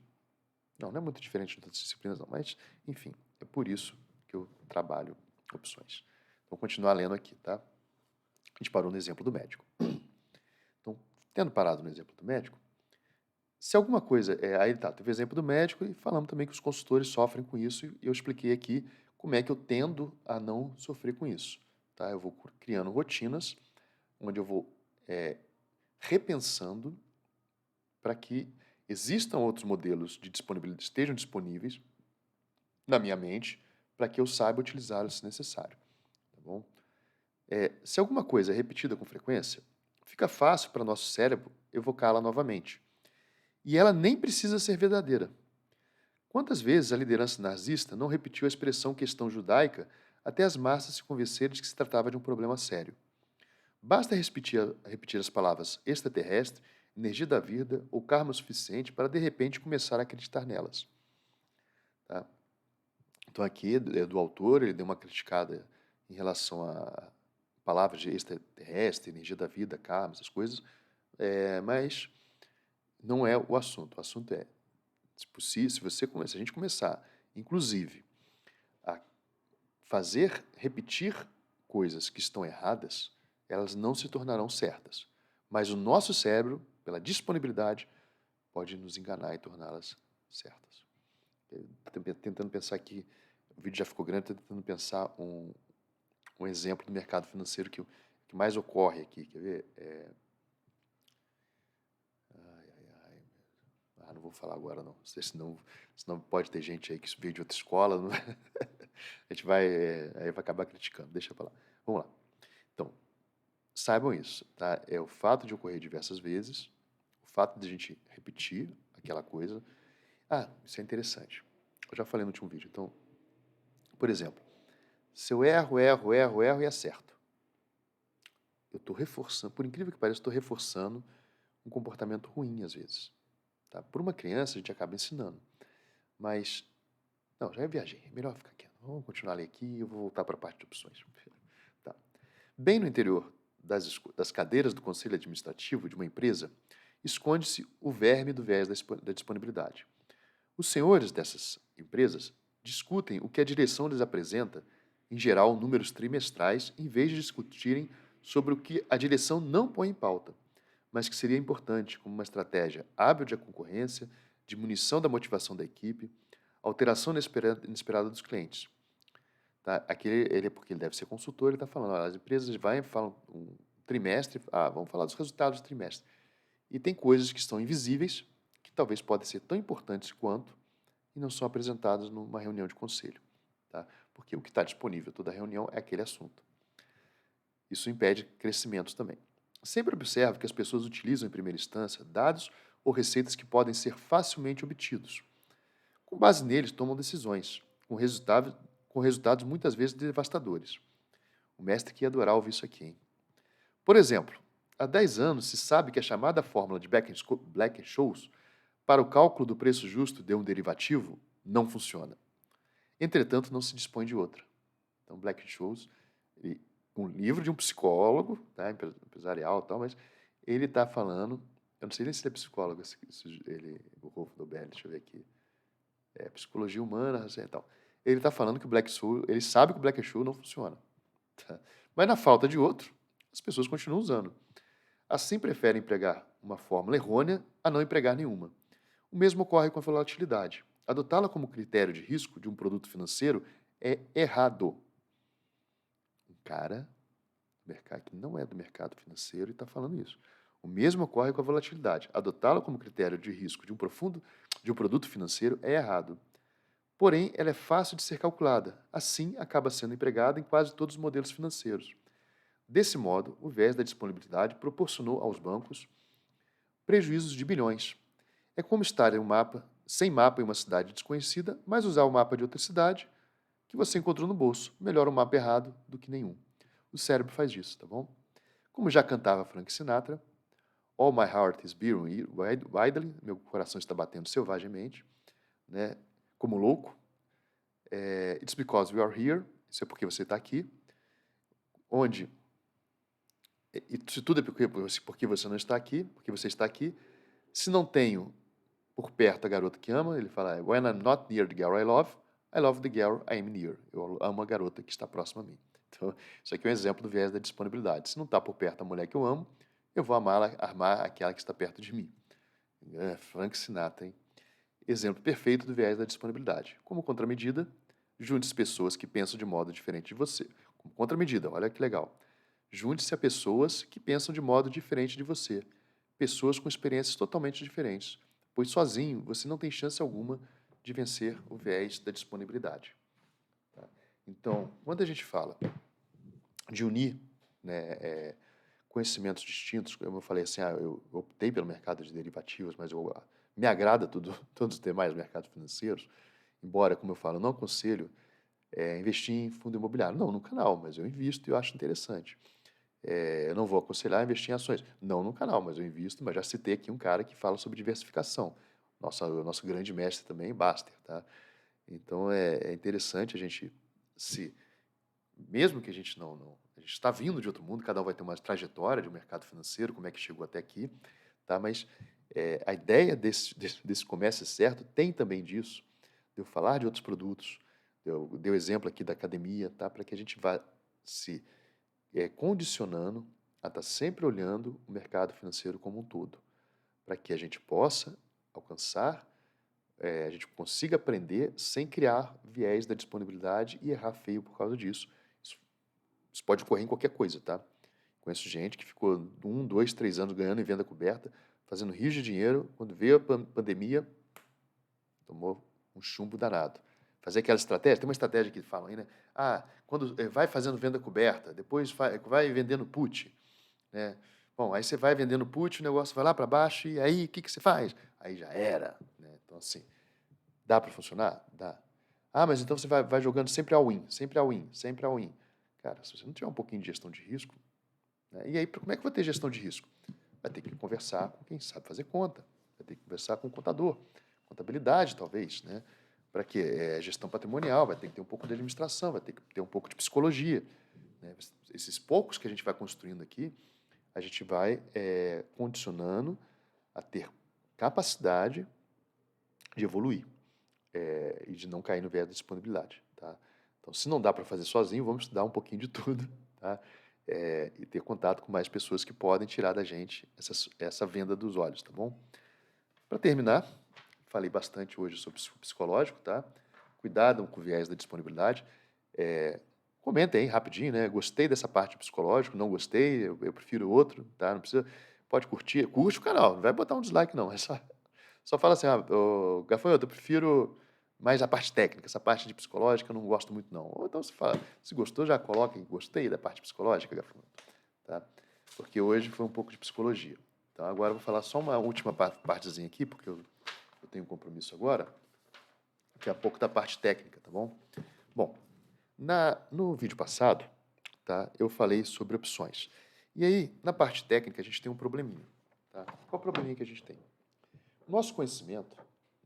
não é muito diferente de outras disciplinas não, mas, enfim, é por isso que eu trabalho opções. Vou continuar lendo aqui, tá? A gente parou no exemplo do médico. Então, tendo parado no exemplo do médico, se alguma coisa. Aí tá, teve o exemplo do médico e falamos também que os consultores sofrem com isso e eu expliquei aqui como é que eu tendo a não sofrer com isso. Tá? Eu vou criando rotinas onde eu vou repensando para que existam outros modelos de disponibilidade, estejam disponíveis na minha mente para que eu saiba utilizá-los se necessário. Tá bom? Se alguma coisa é repetida com frequência, fica fácil para nosso cérebro evocá-la novamente. E ela nem precisa ser verdadeira. Quantas vezes a liderança nazista não repetiu a expressão questão judaica até as massas se convencerem de que se tratava de um problema sério? Basta repetir as palavras extraterrestre, energia da vida ou karma suficiente para de repente começar a acreditar nelas. Então aqui é do autor, ele deu uma criticada em relação a palavras de extraterrestre, energia da vida, karma, essas coisas, mas não é o assunto. O assunto é, se a gente começar, inclusive, a repetir coisas que estão erradas, elas não se tornarão certas. Mas o nosso cérebro, pela disponibilidade, pode nos enganar e torná-las certas. Tentando pensar aqui, o vídeo já ficou grande, estou tentando pensar um exemplo do mercado financeiro que mais ocorre aqui. Quer ver? Não vou falar agora não, senão pode ter gente aí que veio de outra escola, não... a gente aí vai acabar criticando, deixa pra lá. Vamos lá. Então, saibam isso, tá? É o fato de ocorrer diversas vezes, o fato de a gente repetir aquela coisa. Isso é interessante. Eu já falei no último vídeo. Então, por exemplo, se eu erro e acerto, eu estou reforçando, por incrível que pareça, estou reforçando um comportamento ruim às vezes. Tá? Por uma criança, a gente acaba ensinando. Mas, não, já viajei, é melhor ficar quieto. Vamos continuar ali aqui e eu vou voltar para a parte de opções. Tá. Bem no interior das cadeiras do conselho administrativo de uma empresa, esconde-se o verme do viés da disponibilidade. Os senhores dessas empresas discutem o que a direção lhes apresenta, em geral, números trimestrais, em vez de discutirem sobre o que a direção não põe em pauta, mas que seria importante como uma estratégia hábil de concorrência, diminuição da motivação da equipe, alteração inesperada dos clientes. Tá? Aqui porque ele deve ser consultor, ele está falando, as empresas falam um trimestre, vamos falar dos resultados do trimestre. E tem coisas que estão invisíveis, que talvez podem ser tão importantes quanto, e não são apresentadas numa reunião de conselho. Tá? Porque o que está disponível toda reunião é aquele assunto. Isso impede crescimentos também. Sempre observe que as pessoas utilizam em primeira instância dados ou receitas que podem ser facilmente obtidos. Com base neles, tomam decisões, com resultados muitas vezes devastadores. O mestre que ia adorar ouvir isso aqui, hein? Por exemplo, há 10 anos se sabe que a chamada fórmula de Black-Scholes para o cálculo do preço justo de um derivativo não funciona. Entretanto, não se dispõe de outra. Então, Black-Scholes, um livro de um psicólogo, tá, empresarial e tal, mas ele está falando, eu não sei nem se ele é psicólogo, o Rolf Dobelli, deixa eu ver aqui, psicologia humana e tal. Ele está falando que o Black-Scholes, ele sabe que o Black-Scholes não funciona. Tá? Mas na falta de outro, as pessoas continuam usando. Assim, preferem empregar uma fórmula errônea a não empregar nenhuma. O mesmo ocorre com a volatilidade. Adotá-la como critério de risco de um produto financeiro é errado. Um cara que não é do mercado financeiro e está falando isso. O mesmo ocorre com a volatilidade. Adotá-la como critério de risco de um produto financeiro é errado. Porém, ela é fácil de ser calculada. Assim, acaba sendo empregada em quase todos os modelos financeiros. Desse modo, o viés da disponibilidade proporcionou aos bancos prejuízos de bilhões. É como estar sem mapa em uma cidade desconhecida, mas usar o mapa de outra cidade que você encontrou no bolso. Melhor um mapa errado do que nenhum. O cérebro faz isso, tá bom? Como já cantava Frank Sinatra, All my heart is beating wildly, meu coração está batendo selvagemente, né? Como louco. It's because we are here, isso é porque você está aqui. Isso tudo é porque você não está aqui, porque você está aqui. Se não tenho por perto a garota que ama, ele fala, when I'm not near the girl I love the girl I am near. Eu amo a garota que está próxima a mim. Então, isso aqui é um exemplo do viés da disponibilidade. Se não está por perto a mulher que eu amo, eu vou amar aquela que está perto de mim. Frank Sinatra, hein? Exemplo perfeito do viés da disponibilidade. Como contramedida, junte-se pessoas que pensam de modo diferente de você. Como contramedida, olha que legal. Junte-se a pessoas que pensam de modo diferente de você. Pessoas com experiências totalmente diferentes. Pois sozinho você não tem chance alguma de vencer o viés da disponibilidade. Tá? Então, quando a gente fala de unir, né, conhecimentos distintos, como eu falei assim, eu optei pelo mercado de derivativos, mas me agrada todos os demais mercados financeiros, embora, como eu falo, não aconselho investir em fundo imobiliário. Não no canal, mas eu invisto e eu acho interessante. Eu não vou aconselhar investir em ações. Não no canal, mas eu invisto, mas já citei aqui um cara que fala sobre diversificação. Nosso grande mestre também, Baster, tá? Então é interessante a gente se, mesmo que a gente a gente está vindo de outro mundo, cada um vai ter uma trajetória de um mercado financeiro, como é que chegou até aqui, tá? Mas a ideia desse comércio certo tem também disso, de eu falar de outros produtos, eu dei o exemplo aqui da academia, tá? Para que a gente vá se condicionando a estar sempre olhando o mercado financeiro como um todo, para que a gente possa alcançar, a gente consiga aprender sem criar viés da disponibilidade e errar feio por causa disso. Isso pode ocorrer em qualquer coisa, tá? Conheço gente que ficou 1, 2, 3 anos ganhando em venda coberta, fazendo rios de dinheiro, quando veio a pandemia, tomou um chumbo danado. Fazer aquela estratégia, tem uma estratégia que falam aí, né? Ah, quando vai fazendo venda coberta, depois vai vendendo put, né? Bom, aí você vai vendendo put, o negócio vai lá para baixo, e aí o que você faz? Aí já era, né? Então, assim, dá para funcionar? Dá. Ah, mas então você vai jogando sempre all-in, sempre all-in, sempre all-in. Cara, se você não tiver um pouquinho de gestão de risco, né? E aí, como é que eu vou ter gestão de risco? Vai ter que conversar com quem sabe fazer conta, vai ter que conversar com o contador, contabilidade talvez, né? Para que gestão patrimonial, vai ter que ter um pouco de administração, vai ter que ter um pouco de psicologia, né? Esses poucos que a gente vai construindo aqui, a gente vai condicionando a ter capacidade de evoluir e de não cair no viés da disponibilidade, tá? Então, se não dá para fazer sozinho, vamos estudar um pouquinho de tudo, tá? E ter contato com mais pessoas que podem tirar da gente essa venda dos olhos, tá bom? Para terminar, falei bastante hoje sobre o psicológico, tá? Cuidado com o viés da disponibilidade. Comentem aí rapidinho, né? Gostei dessa parte do psicológico, não gostei, eu prefiro outro, tá? Não precisa, pode curte o canal, não vai botar um dislike não, é só fala assim, Gafanhoto, eu prefiro mais a parte técnica, essa parte de psicológica eu não gosto muito não. Ou então você fala, se gostou, já coloca em gostei da parte psicológica, Gafanhoto, tá? Porque hoje foi um pouco de psicologia. Então agora eu vou falar só uma última partezinha aqui, porque eu tenho um compromisso agora, daqui a pouco da parte técnica, tá bom? Bom, no vídeo passado, tá, eu falei sobre opções. E aí, na parte técnica, a gente tem um probleminha. Tá? Qual o probleminha que a gente tem? Nosso conhecimento,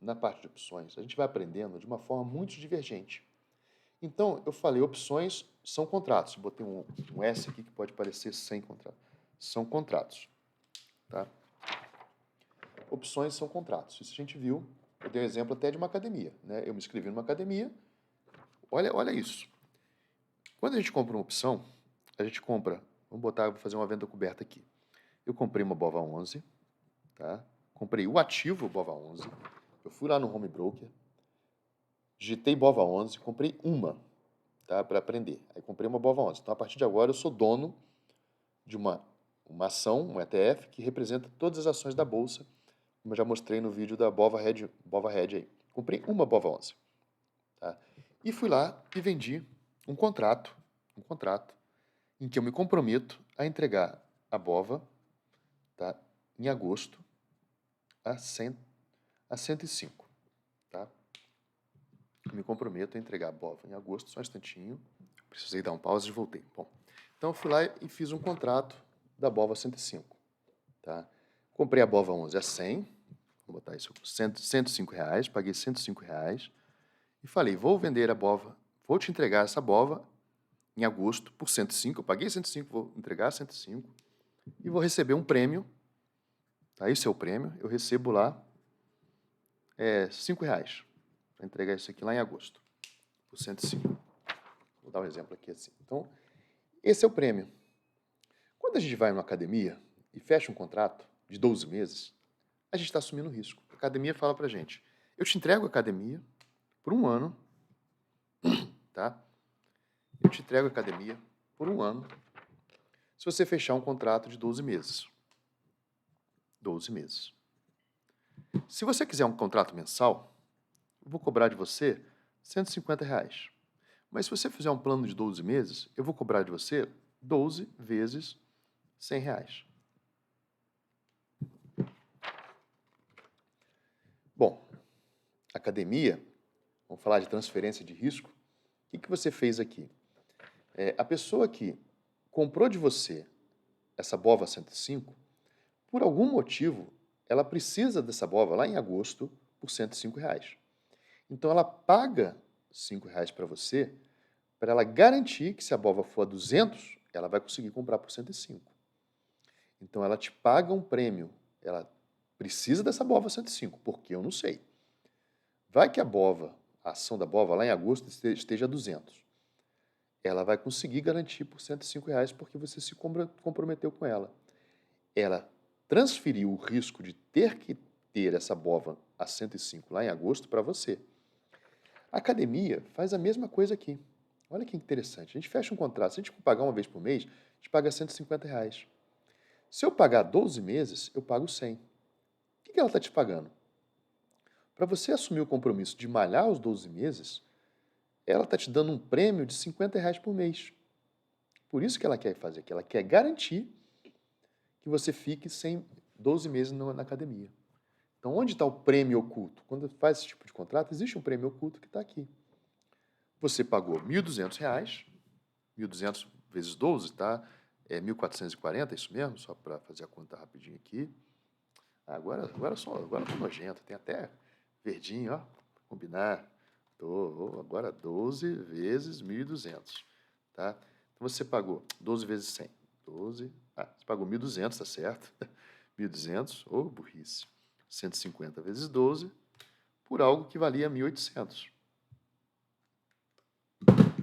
na parte de opções, a gente vai aprendendo de uma forma muito divergente. Então, eu falei, opções são contratos. Botei um S aqui que pode parecer sem contrato. São contratos. Tá? Opções são contratos. Isso a gente viu. Eu dei um exemplo até de uma academia. Né? Eu me inscrevi numa academia. Olha isso. Quando a gente compra uma opção, a gente compra, vou fazer uma venda coberta aqui. Eu comprei uma BOVA 11, tá? Comprei o ativo BOVA 11. Eu fui lá no home broker, digitei BOVA 11, comprei uma, tá? Para aprender. Aí comprei uma BOVA 11. Então, a partir de agora, eu sou dono de uma ação, um ETF, que representa todas as ações da Bolsa, como eu já mostrei no vídeo da BOVA Red aí. Comprei uma BOVA 11. Tá? E fui lá e vendi um contrato em que eu me comprometo a entregar a BOVA, tá, em agosto a 105. Tá? Eu me comprometo a entregar a BOVA em agosto, só um instantinho. Precisei dar um pause e voltei. Bom, então eu fui lá e fiz um contrato da BOVA 105. Tá? Comprei a BOVA 11 a 100, vou botar isso, R$105, paguei R$105 e falei, vou vender a BOVA, vou te entregar essa BOVA em agosto por 105, eu paguei 105, vou entregar 105 e vou receber um prêmio, tá? Esse é o prêmio, eu recebo lá R$5 para entregar isso aqui lá em agosto, por 105. Vou dar um exemplo aqui assim. Então, esse é o prêmio. Quando a gente vai numa academia e fecha um contrato de 12 meses, a gente está assumindo risco. A academia fala para a gente, eu te entrego a academia por um ano, tá? Eu te entrego a academia por um ano se você fechar um contrato de 12 meses. 12 meses. Se você quiser um contrato mensal, eu vou cobrar de você R$150. Mas se você fizer um plano de 12 meses, eu vou cobrar de você 12 vezes R$100. Bom, academia, vamos falar de transferência de risco. O que você fez aqui? A pessoa que comprou de você essa BOVA 105, por algum motivo, ela precisa dessa BOVA lá em agosto por R$105. Então, ela paga R$ 5 para você, para ela garantir que se a BOVA for a 200, ela vai conseguir comprar por 105. Então, ela te paga um prêmio. Ela precisa dessa BOVA 105, porque eu não sei. Vai que a ação da BOVA lá em agosto esteja a 200. Ela vai conseguir garantir por R$ 105 porque você se comprometeu com ela. Ela transferiu o risco de ter que ter essa BOVA a 105 lá em agosto para você. A academia faz a mesma coisa aqui. Olha que interessante. A gente fecha um contrato. Se a gente pagar uma vez por mês, a gente paga R$ 150. Se eu pagar 12 meses, eu pago 100. O que ela está te pagando? Para você assumir o compromisso de malhar os 12 meses, ela está te dando um prêmio de R$ 50 por mês. Por isso que ela quer fazer aqui. Ela quer garantir que você fique sem 12 meses na academia. Então, onde está o prêmio oculto? Quando faz esse tipo de contrato, existe um prêmio oculto que está aqui. Você pagou R$ 1.200, 1.200 vezes 12, tá? É 1.440, isso mesmo? Só para fazer a conta rapidinho aqui. Agora tô nojento, tem até verdinho, ó, pra combinar. Agora 12 vezes 1.200, tá? Então, você pagou 12 vezes 100. Você pagou 1.200, tá certo? 1.200, burrice. 150 vezes 12, por algo que valia 1.800.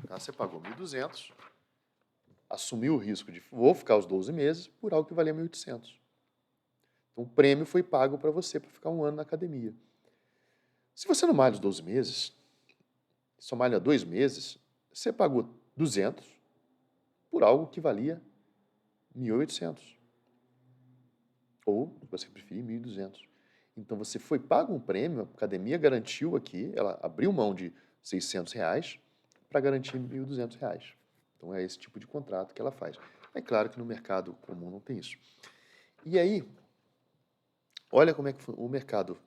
Tá? Você pagou 1.200, assumiu o risco de vou ficar os 12 meses por algo que valia 1.800. Então, o prêmio foi pago para você para ficar um ano na academia. Se você não malha os 12 meses, só malha 2 meses, você pagou 200 por algo que valia 1.800. Ou, se você preferir, 1.200. Então, você foi pago um prêmio, a academia garantiu aqui, ela abriu mão de R$ 600 para garantir R$ 1.200. Então, é esse tipo de contrato que ela faz. É claro que no mercado comum não tem isso. E aí, olha como é que o mercado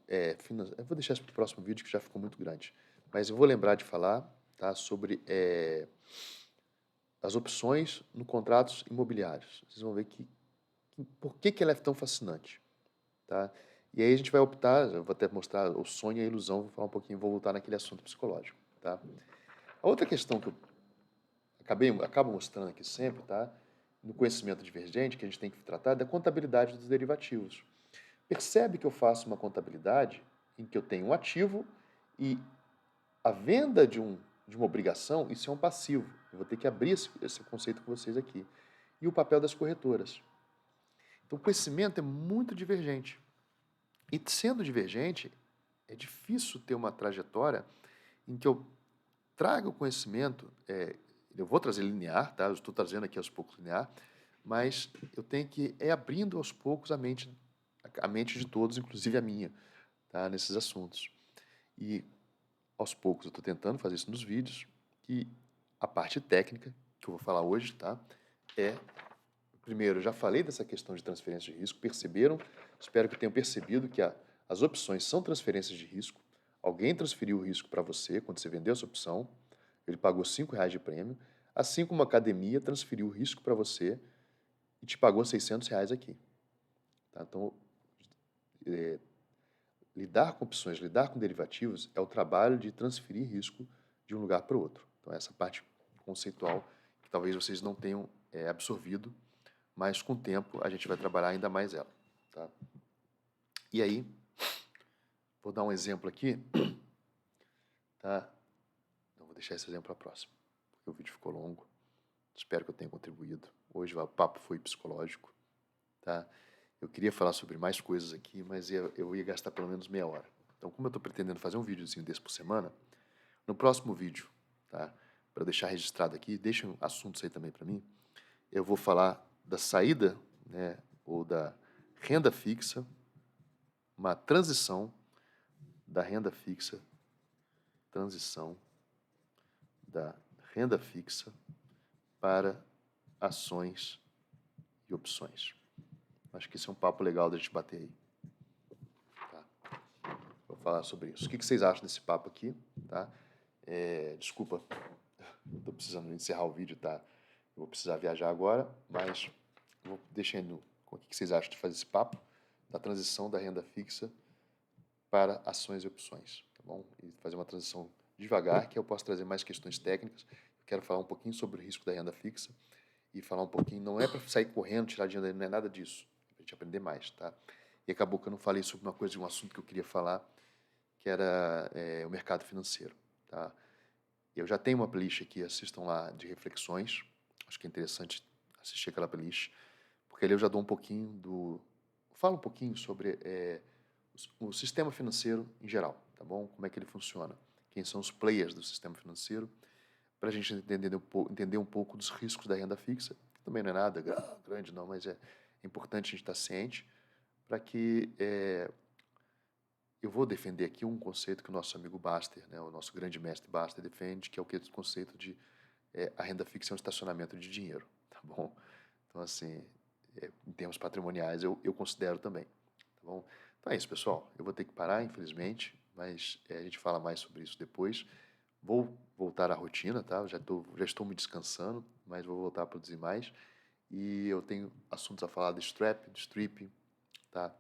financeiro. Eu vou deixar isso para o próximo vídeo, que já ficou muito grande. Mas eu vou lembrar de falar, tá, sobre as opções no contratos imobiliários. Vocês vão ver por que ela é tão fascinante. Tá? E aí a gente vai optar, eu vou até mostrar o sonho e a ilusão, vou falar um pouquinho, vou voltar naquele assunto psicológico. Tá? A outra questão que eu acabo mostrando aqui sempre, tá, no conhecimento divergente, que a gente tem que tratar, é da contabilidade dos derivativos. Percebe que eu faço uma contabilidade em que eu tenho um ativo e a venda de uma obrigação, isso é um passivo. Eu vou ter que abrir esse conceito com vocês aqui. E o papel das corretoras. Então, o conhecimento é muito divergente. E sendo divergente, é difícil ter uma trajetória em que eu traga o conhecimento, eu vou trazer linear, tá? Eu estou trazendo aqui aos poucos linear, mas eu tenho que ir abrindo aos poucos a mente de todos, inclusive a minha, tá? Nesses assuntos. E aos poucos eu estou tentando fazer isso nos vídeos, e a parte técnica que eu vou falar hoje, tá? Primeiro, eu já falei dessa questão de transferência de risco, perceberam? Espero que tenham percebido que as opções são transferências de risco. Alguém transferiu o risco para você quando você vendeu essa opção, ele pagou R$ 5 de prêmio, assim como a academia transferiu o risco para você e te pagou R$ 600 aqui. Tá? Então, lidar com opções, lidar com derivativos é o trabalho de transferir risco de um lugar para o outro. Então, essa parte conceitual que talvez vocês não tenham absorvido, mas com o tempo a gente vai trabalhar ainda mais ela. Tá? E aí, vou dar um exemplo aqui. Tá? Então, vou deixar esse exemplo para a próxima, porque o vídeo ficou longo. Espero que eu tenha contribuído. Hoje o papo foi psicológico. Tá? Eu queria falar sobre mais coisas aqui, mas eu ia gastar pelo menos meia hora. Então, como eu estou pretendendo fazer um videozinho desse por semana, no próximo vídeo, tá? Para deixar registrado aqui, deixem assuntos aí também para mim, eu vou falar da saída, né, ou da renda fixa, uma transição da renda fixa, transição da renda fixa para ações e opções. Acho que esse é um papo legal da gente bater aí. Tá? Vou falar sobre isso. O que vocês acham desse papo aqui? Tá? Desculpa, estou precisando encerrar o vídeo, tá? Eu vou precisar viajar agora, mas vou deixando o que vocês acham de fazer esse papo da transição da renda fixa para ações e opções. Tá? tá bom? E fazer uma transição devagar, que eu posso trazer mais questões técnicas. Eu quero falar um pouquinho sobre o risco da renda fixa e falar um pouquinho, não é para sair correndo, tirar dinheiro, não é nada disso, é para a gente aprender mais, tá? E acabou que eu não falei sobre uma coisa, um assunto que eu queria falar, que era o mercado financeiro, tá? Eu já tenho uma playlist aqui, assistam lá, de reflexões. Acho que é interessante assistir aquela playlist, porque ali eu já dou um pouquinho do... Falo um pouquinho sobre o sistema financeiro em geral, tá bom? Como é que ele funciona, quem são os players do sistema financeiro, para a gente entender um pouco dos riscos da renda fixa, que também não é nada grande não, mas é importante a gente estar ciente para que eu vou defender aqui um conceito que o nosso amigo Baster, né, o nosso grande mestre Baster defende, que é o conceito de a renda fixa é um estacionamento de dinheiro, tá bom? Então, assim, em termos patrimoniais, eu considero também, tá bom? Então é isso, pessoal. Eu vou ter que parar, infelizmente, mas a gente fala mais sobre isso depois. Vou voltar à rotina, tá? Já estou me descansando, mas vou voltar a produzir mais. E eu tenho assuntos a falar de strip, tá?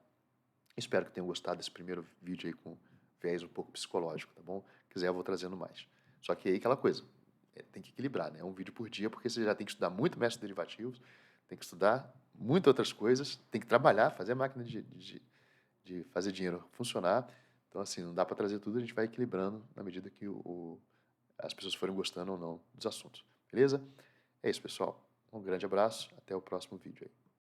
Espero que tenham gostado desse primeiro vídeo aí com viés um pouco psicológico, tá bom? Se quiser, eu vou trazendo mais. Só que aí aquela coisa, tem que equilibrar, né? Um vídeo por dia, porque você já tem que estudar muito métodos derivativos, tem que estudar muitas outras coisas, tem que trabalhar, fazer a máquina de fazer dinheiro funcionar. Então, assim, não dá para trazer tudo, a gente vai equilibrando na medida que as pessoas forem gostando ou não dos assuntos. Beleza? É isso, pessoal. Um grande abraço, até o próximo vídeo aí.